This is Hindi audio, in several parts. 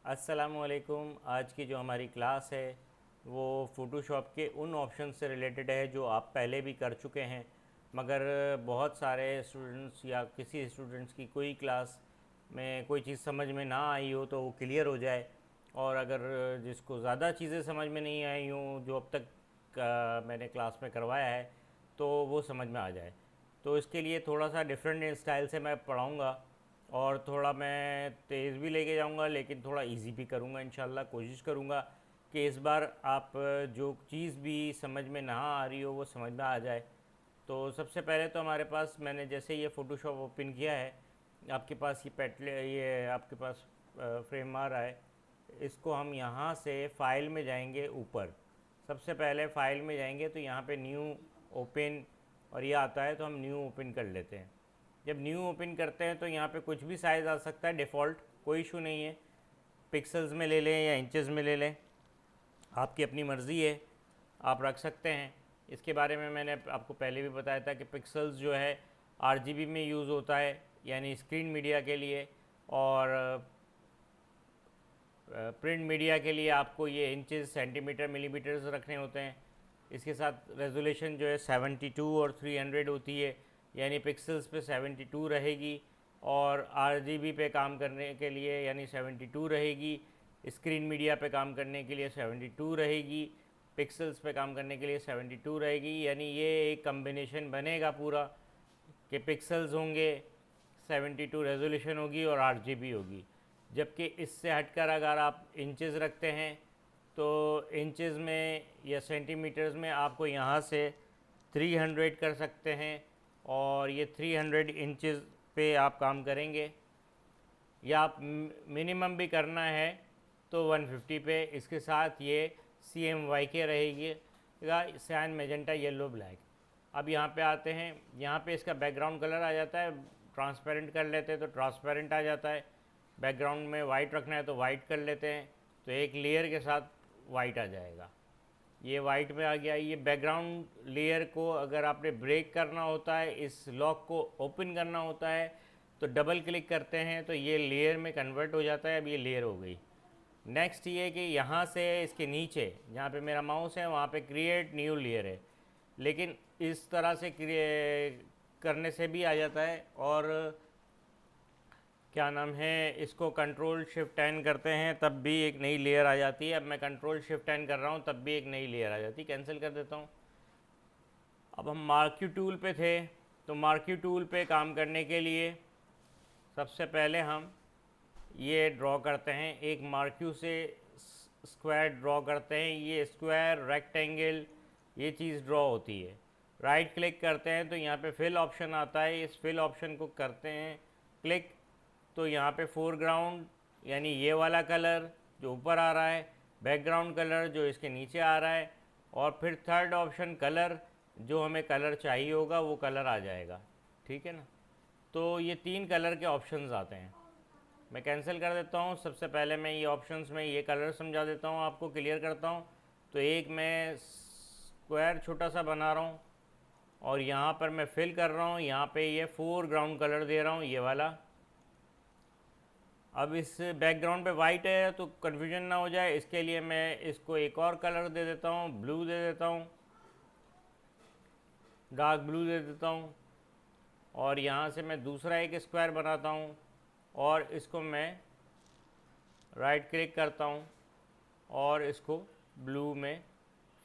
अस्सलामुअलैकुम। आज की जो हमारी क्लास है वो फ़ोटोशॉप के उन ऑप्शन से रिलेटेड है जो आप पहले भी कर चुके हैं, मगर बहुत सारे स्टूडेंट्स या किसी स्टूडेंट्स की कोई क्लास में कोई चीज़ समझ में ना आई हो तो वो क्लियर हो जाए, और अगर जिसको ज़्यादा चीज़ें समझ में नहीं आई हों जो अब तक मैंने क्लास में करवाया है तो वो समझ में आ जाए। तो इसके लिए थोड़ा सा डिफरेंट स्टाइल से मैं पढ़ाऊँगा, और थोड़ा मैं तेज़ भी लेके जाऊंगा लेकिन थोड़ा इजी भी करूंगा। इंशाल्लाह कोशिश करूंगा कि इस बार आप जो चीज़ भी समझ में ना आ रही हो वो समझ में आ जाए। तो सबसे पहले तो हमारे पास, मैंने जैसे ये फ़ोटोशॉप ओपन किया है, आपके पास ये आपके पास फ्रेम आ रहा है। इसको हम यहाँ से फ़ाइल में जाएंगे ऊपर। सबसे पहले फ़ाइल में जाएंगे तो यहाँ पे न्यू ओपन और ये आता है, तो हम न्यू ओपन कर लेते हैं। जब न्यू ओपन करते हैं तो यहाँ पे कुछ भी साइज़ आ सकता है, डिफ़ॉल्ट कोई इशू नहीं है। पिक्सल्स में ले लें या इंचेस में ले लें, आपकी अपनी मर्ज़ी है, आप रख सकते हैं। इसके बारे में मैंने आपको पहले भी बताया था कि पिक्सल्स जो है आरजीबी में यूज़ होता है, यानी स्क्रीन मीडिया के लिए, और प्रिंट मीडिया के लिए आपको ये इंचेस सेंटीमीटर मिलीमीटर्स रखने होते हैं। इसके साथ रेजोल्यूशन जो है 72 और 300 होती है, यानी पिक्सल्स पे 72 रहेगी, और आरजीबी पे काम करने के लिए यानी 72 रहेगी, स्क्रीन मीडिया पे काम करने के लिए 72 रहेगी, पिक्सल्स पे काम करने के लिए 72 रहेगी। यानी ये एक कम्बिनेशन बनेगा पूरा कि पिक्सल्स होंगे, 72 रेजोल्यूशन होगी और आरजीबी होगी। जबकि इससे हटकर अगर आप इंचेस रखते हैं तो इंचेस में या सेंटीमीटर्स में आपको यहाँ से 300 कर सकते हैं, और ये 300 इंचेस पे आप काम करेंगे, या आप मिनिमम भी करना है तो 150 पे। इसके साथ ये CMYK रहेगी, साइन मेजेंटा येलो ब्लैक। अब यहाँ पे आते हैं, यहाँ पे इसका बैकग्राउंड कलर आ जाता है, ट्रांसपेरेंट कर लेते हैं तो ट्रांसपेरेंट आ जाता है। बैकग्राउंड में वाइट रखना है तो वाइट कर लेते हैं, तो एक लेयर के साथ वाइट आ जाएगा। ये वाइट में आ गया। ये बैकग्राउंड लेयर को अगर आपने ब्रेक करना होता है, इस लॉक को ओपन करना होता है, तो डबल क्लिक करते हैं तो ये लेयर में कन्वर्ट हो जाता है। अब ये लेयर हो गई। नेक्स्ट ये कि यहाँ से इसके नीचे जहाँ पे मेरा माउस है वहाँ पे क्रिएट न्यू लेयर है, लेकिन इस तरह से करने से भी आ जाता है। और क्या नाम है, इसको कंट्रोल शिफ्ट एन करते हैं तब भी एक नई लेयर आ जाती है। अब मैं कंट्रोल शिफ्ट एन कर रहा हूँ तब भी एक नई लेयर आ जाती है। कैंसिल कर देता हूँ। अब हम मार्क्यू टूल पे थे, तो मार्क्यू टूल पे काम करने के लिए सबसे पहले हम ये ड्रॉ करते हैं, एक मार्क्यू से स्क्वायर ड्रॉ करते हैं। ये स्क्वायर, रेक्टेंगल, ये चीज़ ड्रॉ होती है। राइट क्लिक करते हैं तो यहाँ पे फिल ऑप्शन आता है, इस फिल ऑप्शन को करते हैं क्लिक, तो यहाँ पे फोरग्राउंड यानी ये वाला कलर जो ऊपर आ रहा है, बैकग्राउंड कलर जो इसके नीचे आ रहा है, और फिर थर्ड ऑप्शन कलर, जो हमें कलर चाहिए होगा वो कलर आ जाएगा। ठीक है ना। तो ये 3 कलर के ऑप्शंस आते हैं। मैं कैंसिल कर देता हूँ। सबसे पहले मैं ये ऑप्शंस में ये कलर समझा देता हूँ, आपको क्लियर करता हूँ। तो एक मैं स्क्वायर छोटा सा बना रहा हूँ, और यहाँ पर मैं फिल कर रहा हूँ, यहाँ पे ये फोरग्राउंड कलर दे रहा हूँ, ये वाला। अब इस बैकग्राउंड पे वाइट है तो कन्फ्यूजन ना हो जाए, इसके लिए मैं इसको एक और कलर दे देता हूँ, ब्लू दे देता हूँ, डार्क ब्लू दे देता हूँ। और यहाँ से मैं दूसरा एक स्क्वायर बनाता हूँ, और इसको मैं राइट क्लिक करता हूँ और इसको ब्लू में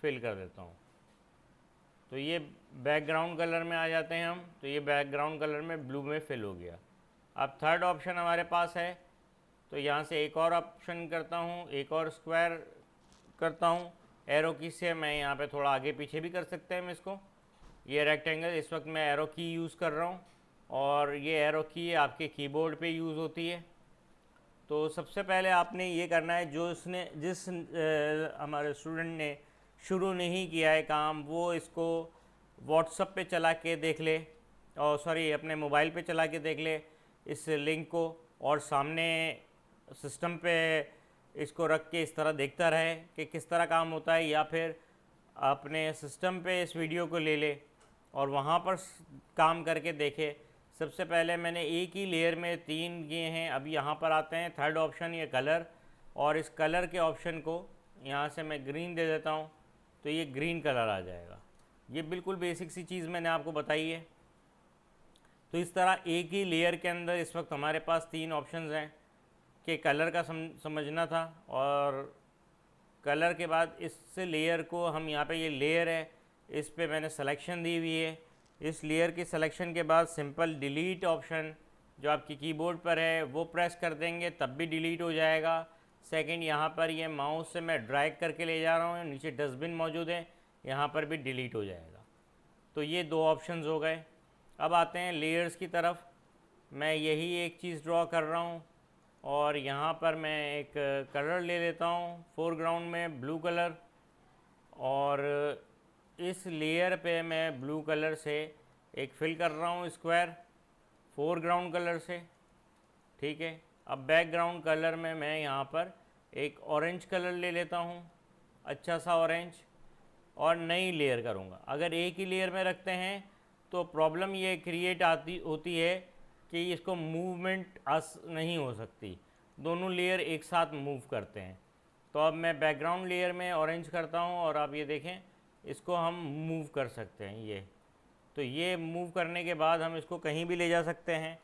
फिल कर देता हूँ। तो ये बैकग्राउंड कलर में आ जाते हैं हम, तो ये बैकग्राउंड कलर में ब्लू में फिल हो गया। अब थर्ड ऑप्शन हमारे पास है, तो यहाँ से एक और ऑप्शन करता हूँ, एक और स्क्वायर करता हूँ। एरो की से मैं यहाँ पे थोड़ा आगे पीछे भी कर सकते हैं हम इसको। ये रेक्टेंगल, इस वक्त मैं एरो की यूज़ कर रहा हूँ, और ये एरो की आपके कीबोर्ड पे यूज़ होती है। तो सबसे पहले आपने ये करना है, जिस हमारे स्टूडेंट ने शुरू नहीं किया है काम, वो इसको व्हाट्सएप पे चला के देख ले, और सॉरी अपने मोबाइल पे चला के देख ले इस लिंक को, और सामने सिस्टम पे इसको रख के इस तरह देखता रहे कि किस तरह काम होता है, या फिर अपने सिस्टम पे इस वीडियो को ले ले और वहाँ पर काम करके देखे। सबसे पहले मैंने एक ही लेयर में 3 किए हैं। अब यहाँ पर आते हैं थर्ड ऑप्शन, ये कलर। और इस कलर के ऑप्शन को यहाँ से मैं ग्रीन दे देता हूँ, तो ये ग्रीन कलर आ जाएगा। ये बिल्कुल बेसिक सी चीज़ मैंने आपको बताई है। तो इस तरह एक ही लेयर के अंदर इस वक्त हमारे पास 3 ऑप्शंस हैं कि कलर का समझना था, और कलर के बाद इस लेयर को हम यहाँ पे, ये लेयर है, इस पे मैंने सिलेक्शन दी हुई है। इस लेयर की सिलेक्शन के बाद सिंपल डिलीट ऑप्शन जो आपकी कीबोर्ड पर है वो प्रेस कर देंगे, तब भी डिलीट हो जाएगा। सेकंड, यहाँ पर ये माउस से मैं ड्रैग करके ले जा रहा हूँ, नीचे डस्टबिन मौजूद है, यहाँ पर भी डिलीट हो जाएगा। तो ये 2 ऑप्शंस हो गए। अब आते हैं लेयर्स की तरफ। मैं यही एक चीज़ ड्रॉ कर रहा हूँ और यहाँ पर मैं एक कलर ले लेता हूँ फोरग्राउंड में ब्लू कलर, और इस लेयर पे मैं ब्लू कलर से एक फिल कर रहा हूँ स्क्वायर फोरग्राउंड कलर से, ठीक है। अब बैकग्राउंड कलर में मैं यहाँ पर एक ऑरेंज कलर ले लेता हूँ, अच्छा सा ऑरेंज, और नई लेयर करूँगा। अगर एक ही लेयर में रखते हैं तो प्रॉब्लम ये क्रिएट होती है कि इसको मूवमेंट नहीं हो सकती, दोनों लेयर एक साथ मूव करते हैं। तो अब मैं बैकग्राउंड लेयर में ऑरेंज करता हूँ और आप ये देखें इसको हम मूव कर सकते हैं। ये तो ये मूव करने के बाद हम इसको कहीं भी ले जा सकते हैं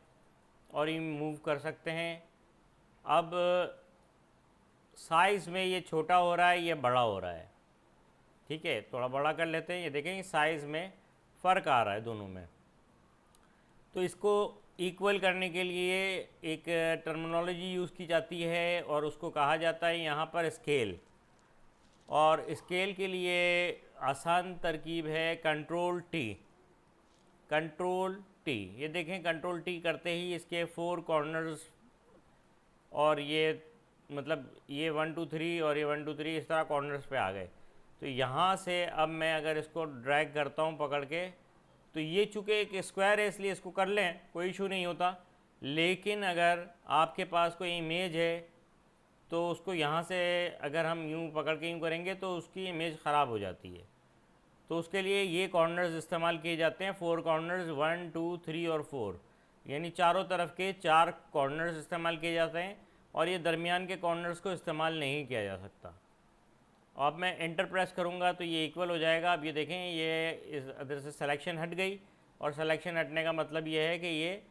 और ये मूव कर सकते हैं। अब साइज़ में ये छोटा हो रहा है, ये बड़ा हो रहा है, ठीक है। थोड़ा बड़ा कर लेते हैं, ये देखें साइज़ में फ़र्क आ रहा है दोनों में। तो इसको इक्वल करने के लिए एक टर्मिनोलॉजी यूज़ की जाती है और उसको कहा जाता है यहाँ पर स्केल। और स्केल के लिए आसान तरकीब है कंट्रोल टी। कंट्रोल टी, ये देखें कंट्रोल टी करते ही इसके 4 कॉर्नर्स, और ये मतलब ये 1 2 3 और ये 1 2 3 इस तरह कॉर्नर्स पे आ गए। तो यहाँ से अब मैं अगर इसको ड्रैग करता हूँ पकड़ के, तो ये चूँकि एक स्क्वायर है इसलिए इसको कर लें, कोई इशू नहीं होता। लेकिन अगर आपके पास कोई इमेज है तो उसको यहाँ से अगर हम यूँ पकड़ के यूँ करेंगे तो उसकी इमेज ख़राब हो जाती है। तो उसके लिए ये कॉर्नर्स इस्तेमाल किए जाते हैं, 4 कॉर्नर्स, 1 2 3 और 4, यानी चारों तरफ के 4 कॉर्नर्स इस्तेमाल किए जाते हैं, और ये दरमियान के कॉर्नर्स को इस्तेमाल नहीं किया जा सकता। अब मैं एंटर प्रेस करूँगा तो ये इक्वल हो जाएगा। अब ये देखें ये इस अदर से सिलेक्शन हट गई, और सिलेक्शन हटने का मतलब ये है कि ये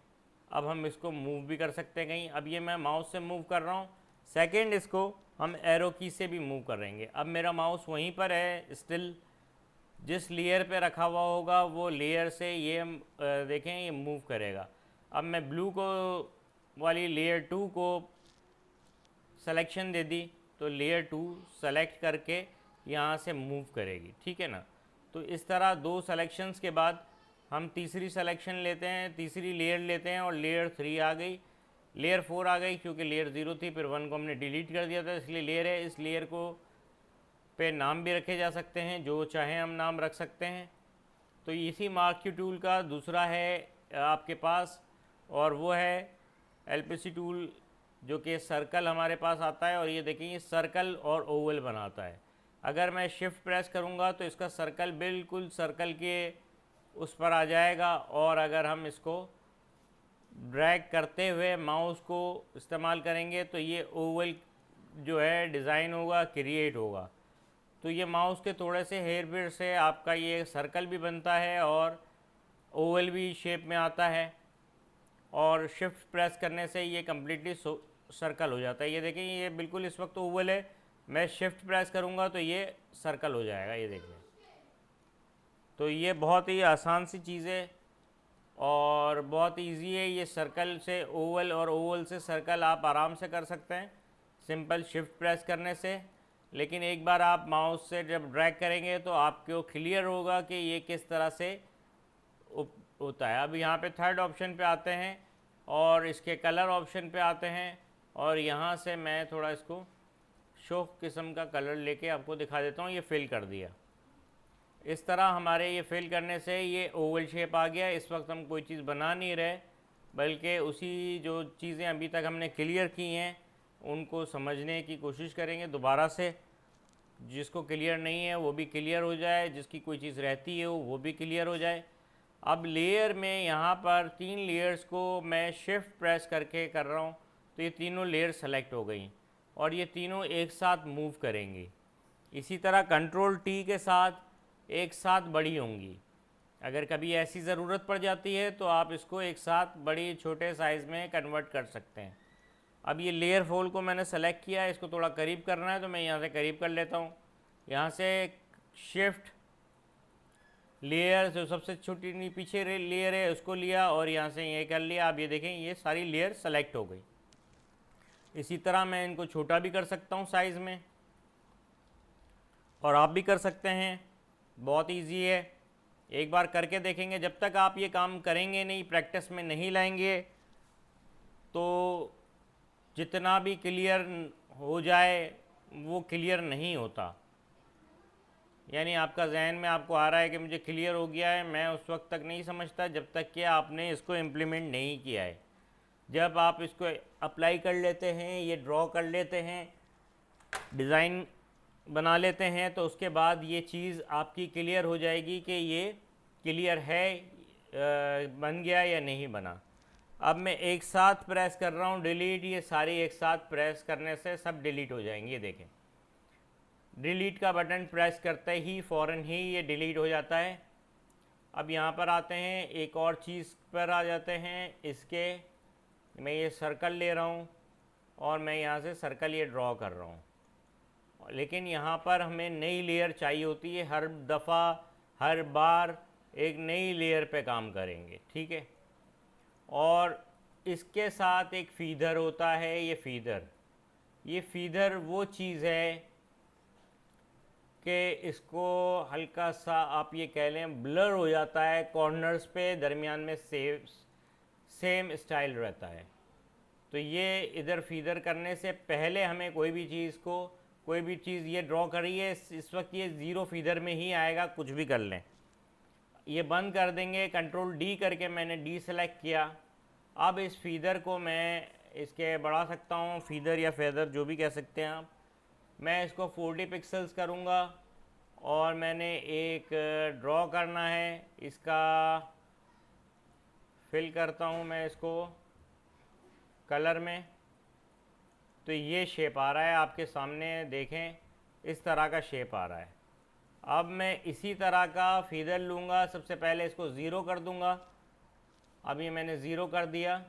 अब हम इसको मूव भी कर सकते हैं कहीं। अब ये मैं माउस से मूव कर रहा हूँ, सेकंड इसको हम एरो की से भी मूव करेंगे। अब मेरा माउस वहीं पर है स्टिल, जिस लेयर पे रखा हुआ होगा वो लेयर से ये देखें ये मूव करेगा। अब मैं ब्लू को वाली लेयर 2 को सिलेक्शन दे दी तो लेयर 2 सेलेक्ट करके यहाँ से मूव करेगी, ठीक है ना। तो इस तरह 2 सिलेक्शंस के बाद हम तीसरी सिलेक्शन लेते हैं, तीसरी लेयर लेते हैं, और लेयर 3 आ गई, लेयर 4 आ गई, क्योंकि लेयर 0 थी, फिर 1 को हमने डिलीट कर दिया था इसलिए लेयर है। इस लेयर को पे नाम भी रखे जा सकते हैं, जो चाहें हम नाम रख सकते हैं। तो इसी मार्क क्यू टूल का दूसरा है आपके पास, और वो है एलपीसी टूल, जो कि सर्कल हमारे पास आता है। और ये देखिए ये सर्कल और ओवल बनाता है। अगर मैं शिफ्ट प्रेस करूँगा तो इसका सर्कल बिल्कुल सर्कल के उस पर आ जाएगा, और अगर हम इसको ड्रैग करते हुए माउस को इस्तेमाल करेंगे तो ये ओवल जो है डिज़ाइन होगा, क्रिएट होगा। तो ये माउस के थोड़े से हेर फेर से आपका ये सर्कल भी बनता है और ओवल भी शेप में आता है, और शिफ्ट प्रेस करने से ये कम्प्लीटली सर्कल हो जाता है। ये देखें ये बिल्कुल इस वक्त ओवल है, मैं शिफ्ट प्रेस करूँगा तो ये सर्कल हो जाएगा, ये देखें। तो ये बहुत ही आसान सी चीज़ है और बहुत इजी है। ये सर्कल से ओवल और ओवल से सर्कल आप आराम से कर सकते हैं सिंपल शिफ्ट प्रेस करने से। लेकिन एक बार आप माउस से जब ड्रैग करेंगे तो आपको क्लियर होगा कि ये किस तरह से होता है। अब यहाँ पे थर्ड ऑप्शन पे आते हैं और इसके कलर ऑप्शन पे आते हैं, और यहाँ से मैं थोड़ा इसको शो किस्म का कलर लेके आपको दिखा देता हूँ। ये फिल कर दिया, इस तरह हमारे ये फिल करने से ये ओवल शेप आ गया। इस वक्त हम कोई चीज़ बना नहीं रहे, बल्कि उसी जो चीज़ें अभी तक हमने क्लियर की हैं उनको समझने की कोशिश करेंगे दोबारा से। जिसको क्लियर नहीं है वो भी क्लियर हो जाए, जिसकी कोई चीज़ रहती है वो भी क्लियर हो जाए। अब लेयर में यहाँ पर 3 लेयर्स को मैं शिफ्ट प्रेस करके कर रहा हूँ तो ये तीनों लेयर सेलेक्ट हो गई। और ये तीनों एक साथ मूव करेंगी। इसी तरह कंट्रोल टी के साथ एक साथ बड़ी होंगी। अगर कभी ऐसी ज़रूरत पड़ जाती है तो आप इसको एक साथ बड़ी छोटे साइज़ में कन्वर्ट कर सकते हैं। अब ये लेयर फोल को मैंने सेलेक्ट किया है, इसको थोड़ा करीब करना है तो मैं यहाँ से करीब कर लेता हूँ। यहाँ से शिफ्ट लेयर जो सबसे छोटी पीछे लेयर है उसको लिया और यहाँ से ये कर लिया। आप ये देखें ये सारी लेयर सेलेक्ट हो गई। इसी तरह मैं इनको छोटा भी कर सकता हूँ साइज़ में, और आप भी कर सकते हैं। बहुत इजी है, एक बार करके देखेंगे। जब तक आप ये काम करेंगे नहीं, प्रैक्टिस में नहीं लाएंगे, तो जितना भी क्लियर हो जाए वो क्लियर नहीं होता। यानी आपका जहन में आपको आ रहा है कि मुझे क्लियर हो गया है, मैं उस वक्त तक नहीं समझता जब तक कि आपने इसको इम्प्लीमेंट नहीं किया है। जब आप इसको अप्लाई कर लेते हैं, ये ड्रॉ कर लेते हैं, डिज़ाइन बना लेते हैं, तो उसके बाद ये चीज़ आपकी क्लियर हो जाएगी कि ये क्लियर है, बन गया या नहीं बना। अब मैं एक साथ प्रेस कर रहा हूँ डिलीट, ये सारी एक साथ प्रेस करने से सब डिलीट हो जाएंगे। ये देखें, डिलीट का बटन प्रेस करते ही फ़ौरन ही ये डिलीट हो जाता है। अब यहाँ पर आते हैं, एक और चीज़ पर आ जाते हैं। इसके मैं ये सर्कल ले रहा हूँ और मैं यहाँ से सर्कल ये ड्रॉ कर रहा हूँ, लेकिन यहाँ पर हमें नई लेयर चाहिए होती है। हर दफ़ा हर बार एक नई लेयर पे काम करेंगे, ठीक है। और इसके साथ एक फीदर होता है। ये फीदर वो चीज़ है कि इसको हल्का सा आप ये कह लें ब्लर हो जाता है कॉर्नर्स पे, दरमियान में सेम स्टाइल रहता है। तो ये इधर फीदर करने से पहले हमें कोई भी चीज़ ये ड्रॉ करी है, इस वक्त ये ज़ीरो फीदर में ही आएगा, कुछ भी कर लें। ये बंद कर देंगे, कंट्रोल डी करके मैंने डी सेलेक्ट किया। अब इस फीदर को मैं इसके बढ़ा सकता हूँ, फीदर या फेदर जो भी कह सकते हैं आप। मैं इसको 40 पिक्सल्स करूँगा और मैंने एक ड्रॉ करना है, इसका फिल करता हूँ मैं इसको कलर में। तो ये शेप आ रहा है आपके सामने, देखें इस तरह का शेप आ रहा है। अब मैं इसी तरह का फीदर लूँगा, सबसे पहले इसको ज़ीरो कर दूँगा। अब ये मैंने ज़ीरो कर दिया।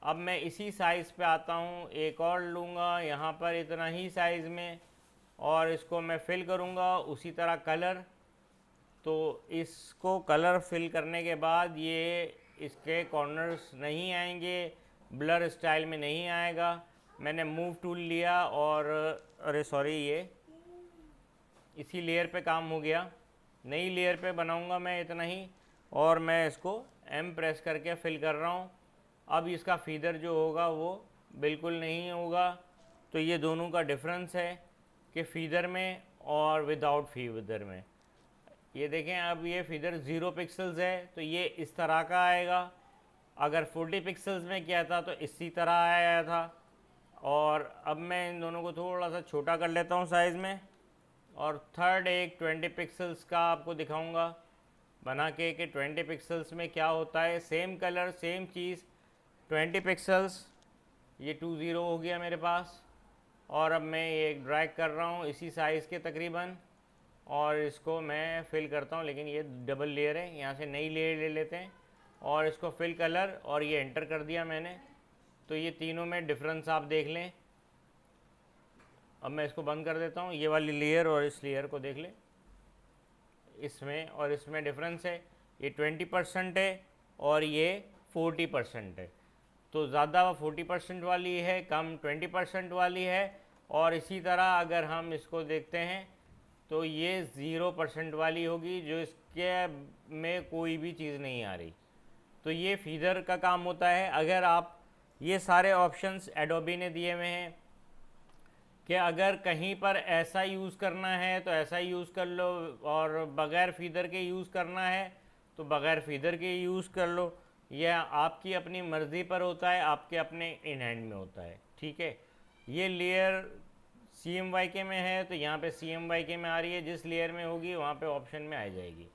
अब मैं इसी साइज़ पे आता हूँ, एक और लूँगा यहाँ पर इतना ही साइज़ में, और इसको मैं फिल करूँगा उसी तरह कलर। तो इसको कलर फिल करने के बाद ये इसके कॉर्नर्स नहीं आएंगे, ब्लर स्टाइल में नहीं आएगा। मैंने मूव टूल लिया और अरे सॉरी, ये इसी लेयर पे काम हो गया। नई लेयर पे बनाऊँगा मैं इतना ही, और मैं इसको एम प्रेस करके फिल कर रहा हूँ। अब इसका फीदर जो होगा वो बिल्कुल नहीं होगा। तो ये दोनों का डिफरेंस है कि फ़ीदर में और विदाउट फीदर में। ये देखें, अब ये फीदर 0 पिक्सल्स है तो ये इस तरह का आएगा। अगर 40 पिक्सल्स में किया था तो इसी तरह आया था। और अब मैं इन दोनों को थोड़ा सा छोटा कर लेता हूँ साइज़ में, और थर्ड एक 20 पिक्सल्स का आपको दिखाऊंगा बना के कि 20 पिक्सल्स में क्या होता है। सेम कलर सेम चीज़, 20 पिक्सल्स, ये 20 हो गया मेरे पास। और अब मैं ये ड्रैग कर रहा हूँ इसी साइज़ के तकरीबन, और इसको मैं फिल करता हूँ। लेकिन ये डबल लेयर है, यहाँ से नई लेयर ले लेते हैं और इसको फिल कलर, और ये एंटर कर दिया मैंने। तो ये तीनों में डिफरेंस आप देख लें। अब मैं इसको बंद कर देता हूँ, ये वाली लेयर और इस लेयर को देख लें, इसमें और इसमें डिफरेंस है। ये 20% है और ये 40% है। तो ज़्यादा 40% वाली है, कम 20% वाली है। और इसी तरह अगर हम इसको देखते हैं तो ये 0% वाली होगी, जो इसके में कोई भी चीज़ नहीं आ रही। तो ये फीदर का काम होता है। अगर आप ये सारे ऑप्शंस एडोबी ने दिए हुए हैं कि अगर कहीं पर ऐसा यूज़ करना है तो ऐसा यूज़ कर लो, और बग़ैर फीदर के यूज़ करना है तो बग़ैर फीदर के यूज़ कर लो। यह आपकी अपनी मर्ज़ी पर होता है, आपके अपने इन हैंड में होता है, ठीक है। ये लेयर CMYK में है तो यहाँ पे CMYK में आ रही है, जिस लेयर में होगी वहाँ पे ऑप्शन में आ जाएगी।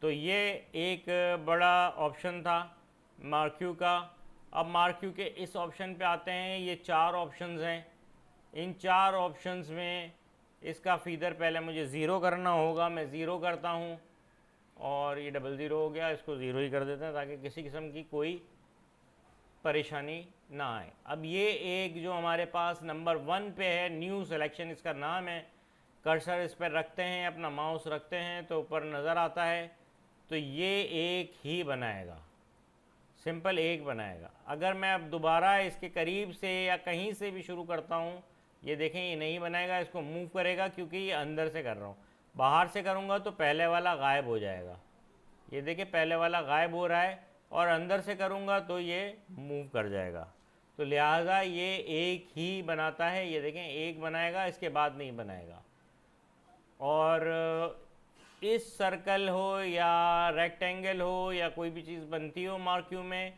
तो ये एक बड़ा ऑप्शन था मार्क्यू का। अब मार्क्यू के इस ऑप्शन पे आते हैं। ये 4 ऑप्शंस हैं, इन 4 ऑप्शंस में इसका फीदर पहले मुझे ज़ीरो करना होगा। मैं ज़ीरो करता हूँ और ये डबल ज़ीरो हो गया, इसको ज़ीरो ही कर देते हैं ताकि किसी किस्म की कोई परेशानी ना आए। अब ये एक जो हमारे पास नंबर 1 पे है, न्यू सिलेक्शन इसका नाम है, कर्सर इस पर रखते हैं, अपना माउस रखते हैं तो ऊपर नज़र आता है, तो ये एक ही बनाएगा, सिंपल एक बनाएगा। अगर मैं अब दोबारा इसके करीब से या कहीं से भी शुरू करता हूँ, ये देखें ये नहीं बनाएगा, इसको मूव करेगा क्योंकि ये अंदर से कर रहा हूँ। बाहर से करूँगा तो पहले वाला गायब हो जाएगा, ये देखें पहले वाला गायब हो रहा है, और अंदर से करूँगा तो ये मूव कर जाएगा। तो लिहाजा ये एक ही बनाता है, ये देखें एक बनाएगा, इसके बाद नहीं बनाएगा। और इस सर्कल हो या रेक्टेंगल हो या कोई भी चीज़ बनती हो मार्क्यू में,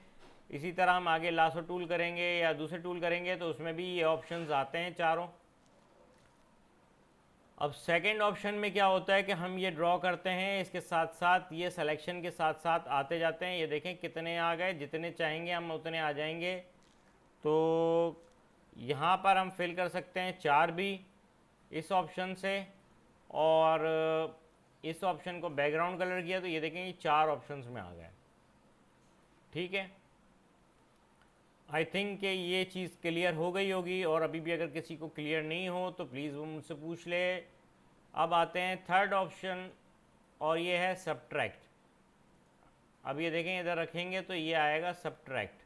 इसी तरह हम आगे लासो टूल करेंगे या दूसरे टूल करेंगे तो उसमें भी ये ऑप्शंस आते हैं चारों। अब सेकंड ऑप्शन में क्या होता है कि हम ये ड्रॉ करते हैं, इसके साथ साथ ये सिलेक्शन के साथ साथ आते जाते हैं। ये देखें कितने आ गए, जितने चाहेंगे हम उतने आ जाएंगे। तो यहाँ पर हम फिल कर सकते हैं 4 भी इस ऑप्शन से, और इस ऑप्शन को बैकग्राउंड कलर किया तो ये देखें ये 4 ऑप्शंस में आ गए। ठीक है, आई थिंक कि ये चीज़ क्लियर हो गई होगी, और अभी भी अगर किसी को क्लियर नहीं हो तो प्लीज़ वो मुझसे पूछ ले। अब आते हैं थर्ड ऑप्शन, और ये है सब्ट्रैक्ट। अब ये देखें इधर रखेंगे तो ये आएगा सब्ट्रैक्ट,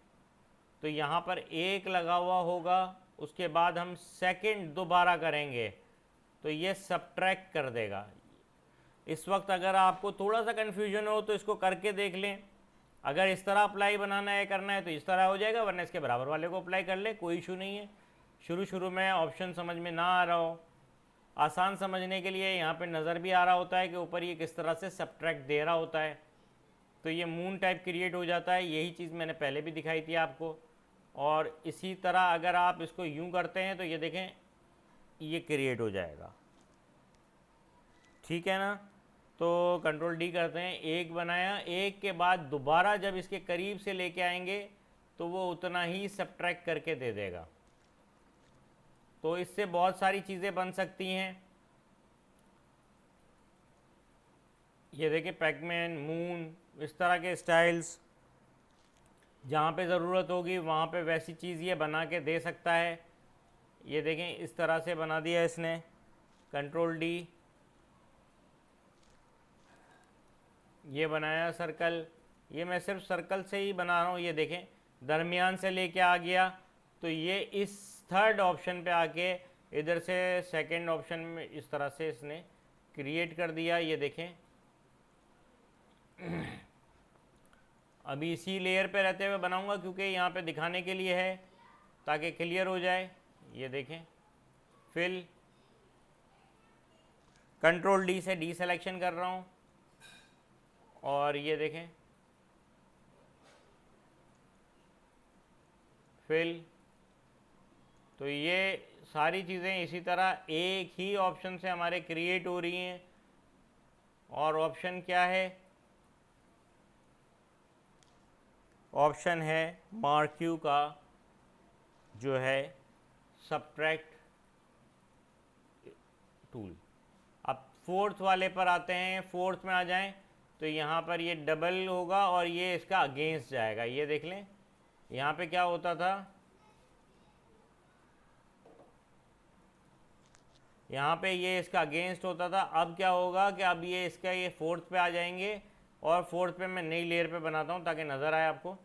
तो यहाँ पर 1 लगा हुआ होगा, उसके बाद हम सेकंड दोबारा करेंगे तो ये सब्ट्रैक्ट कर देगा। इस वक्त अगर आपको थोड़ा सा कन्फ्यूजन हो तो इसको करके देख लें, अगर इस तरह अप्लाई बनाना है करना है तो इस तरह हो जाएगा, वरना इसके बराबर वाले को अप्लाई कर ले, कोई इशू नहीं है। शुरू में ऑप्शन समझ में ना आ रहा हो, आसान समझने के लिए यहाँ पे नज़र भी आ रहा होता है कि ऊपर ये किस तरह से सब्ट्रैक्ट दे रहा होता है, तो ये मून टाइप क्रिएट हो जाता है। यही चीज़ मैंने पहले भी दिखाई थी आपको। और इसी तरह अगर आप इसको यूँ करते हैं तो ये देखें ये क्रिएट हो जाएगा, ठीक है ना। तो कंट्रोल डी करते हैं, 1 बनाया, 1 के बाद दोबारा जब इसके करीब से लेके आएंगे तो वो उतना ही सब्ट्रैक्ट करके दे देगा। तो इससे बहुत सारी चीज़ें बन सकती हैं। ये देखिए पैकमैन, मून, इस तरह के स्टाइल्स, जहाँ पे ज़रूरत होगी वहाँ पे वैसी चीज़ ये बना के दे सकता है। ये देखें इस तरह से बना दिया इसने, कंट्रोल डी, ये बनाया सर्कल। ये मैं सिर्फ सर्कल से ही बना रहा हूँ, ये देखें दरमियान से लेके आ गया, तो ये इस थर्ड ऑप्शन पे आके इधर से सेकंड ऑप्शन में इस तरह से इसने क्रिएट कर दिया। ये देखें अभी इसी लेयर पे रहते हुए बनाऊंगा क्योंकि यहाँ पे दिखाने के लिए है ताकि क्लियर हो जाए। ये देखें फिल, कंट्रोल डी से डी सिलेक्शन कर रहा हूँ, और ये देखें फिल। तो ये सारी चीज़ें इसी तरह एक ही ऑप्शन से हमारे क्रिएट हो रही हैं। और ऑप्शन क्या है? ऑप्शन है मार्क्यू का जो है सब्ट्रैक्ट टूल। अब फोर्थ वाले पर आते हैं, फोर्थ में आ जाएं तो यहाँ पर ये डबल होगा और ये इसका अगेंस्ट जाएगा। ये देख लें यहाँ पे क्या होता था, यहाँ पे ये इसका अगेंस्ट होता था। अब क्या होगा कि अब ये इसका ये फोर्थ पे आ जाएंगे, और फोर्थ पे मैं नई लेयर पे बनाता हूँ ताकि नज़र आए आपको।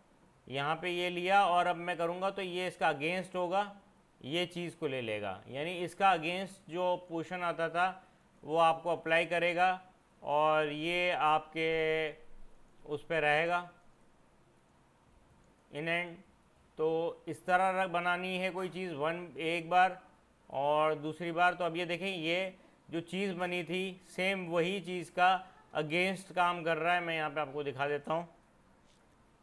यहाँ पे ये लिया और अब मैं करूँगा तो ये इसका अगेंस्ट होगा, ये चीज़ को ले लेगा, यानी इसका अगेंस्ट जो पोर्शन आता था वो आपको अप्लाई करेगा और ये आपके उस पर रहेगा इन एंड। तो इस तरह बनानी है कोई चीज़ एक बार और दूसरी बार। तो अब ये देखें ये जो चीज़ बनी थी सेम वही चीज़ का अगेंस्ट काम कर रहा है। मैं यहाँ पे आपको दिखा देता हूँ।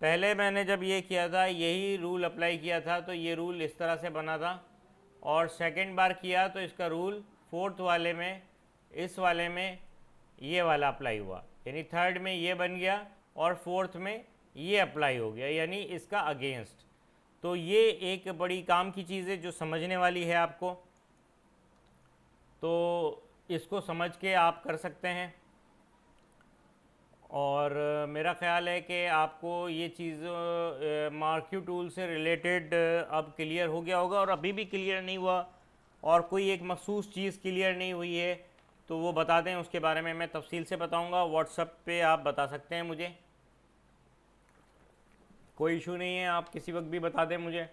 पहले मैंने जब ये किया था यही रूल अप्लाई किया था तो ये रूल इस तरह से बना था, और सेकंड बार किया तो इसका रूल फोर्थ वाले में, इस वाले में ये वाला अप्लाई हुआ, यानी थर्ड में ये बन गया और फोर्थ में ये अप्लाई हो गया, यानी इसका अगेंस्ट। तो ये एक बड़ी काम की चीज़ है जो समझने वाली है आपको। तो इसको समझ के आप कर सकते हैं। और मेरा ख़्याल है कि आपको ये चीज़ मार्क्यू टूल से रिलेटेड अब क्लियर हो गया होगा, और अभी भी क्लियर नहीं हुआ और कोई एक मखसूस चीज़ क्लियर नहीं हुई है तो वो बता दें, उसके बारे में मैं तफसील से बताऊंगा। व्हाट्सएप पे आप बता सकते हैं मुझे, कोई इशू नहीं है, आप किसी वक्त भी बता दें मुझे।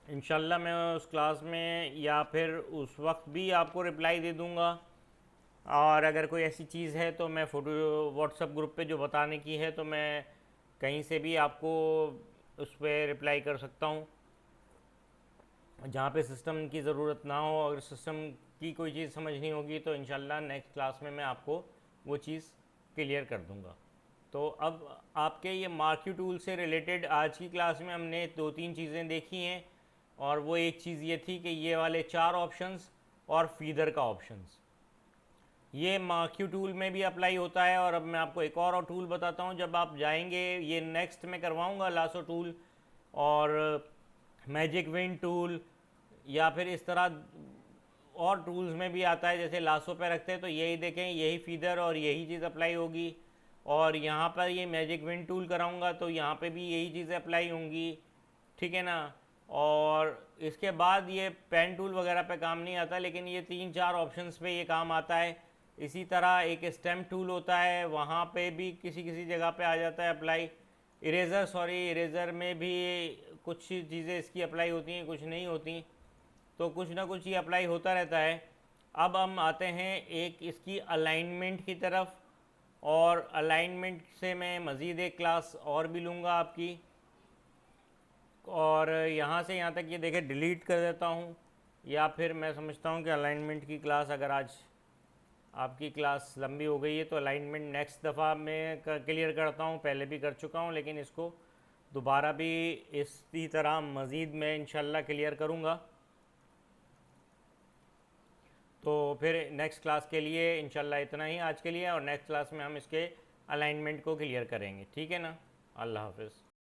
इंशाल्लाह मैं उस क्लास में या फिर उस वक्त भी आपको रिप्लाई दे दूंगा। और अगर कोई ऐसी चीज़ है तो मैं फ़ोटो व्हाट्सएप ग्रुप पे जो बताने की है तो मैं कहीं से भी आपको उस पर रिप्लाई कर सकता हूँ, जहाँ पे सिस्टम की ज़रूरत ना हो। अगर सिस्टम की कोई चीज़ समझ नहीं होगी तो इंशाल्लाह नेक्स्ट क्लास में मैं आपको वो चीज़ क्लियर कर दूँगा। तो अब आपके ये मार्क्यू टूल से रिलेटेड आज की क्लास में हमने 2-3 चीज़ें देखी हैं, और वो एक चीज़ ये थी कि ये वाले 4 ऑप्शंस और फीदर का ऑप्शंस ये मार्क्यू टूल में भी अप्लाई होता है। और अब मैं आपको एक और टूल बताता हूँ, जब आप जाएंगे ये नेक्स्ट में करवाऊँगा लासो टूल और मैजिक विंड टूल, या फिर इस तरह और टूल्स में भी आता है, जैसे लासो पे रखते हैं तो यही देखें, यही फीदर और यही चीज़ अप्लाई होगी। और यहाँ पर ये मैजिक विंड टूल कराऊंगा तो यहाँ पे भी यही चीज़ें अप्लाई होंगी, ठीक है ना। और इसके बाद ये पेन टूल वगैरह पे काम नहीं आता, लेकिन ये 3-4 ऑप्शंस पे ये काम आता है। इसी तरह एक स्टेम टूल होता है, वहाँ पे भी किसी किसी जगह पे आ जाता है अप्लाई। इरेज़र में भी कुछ चीज़ें इसकी अप्लाई होती हैं, कुछ नहीं होती, तो कुछ ना कुछ ये अप्लाई होता रहता है। अब हम आते हैं एक इसकी अलाइनमेंट की तरफ, और अलाइनमेंट से मैं मज़ीद एक क्लास और भी लूँगा आपकी। और यहाँ से यहाँ तक ये देखें डिलीट कर देता हूँ, या फिर मैं समझता हूँ कि अलाइनमेंट की क्लास, अगर आज आपकी क्लास लंबी हो गई है तो अलाइनमेंट नेक्स्ट दफ़ा मैं क्लियर करता हूँ, पहले भी कर चुका हूँ, लेकिन इसको दोबारा भी इसी तरह मज़ीद मैं इंशाल्लाह क्लियर करूँगा। तो फिर नेक्स्ट क्लास के लिए इंशाल्लाह इतना ही आज के लिए, और नेक्स्ट क्लास में हम इसके अलाइनमेंट को क्लियर करेंगे, ठीक है ना। अल्लाह हाफ़िज़।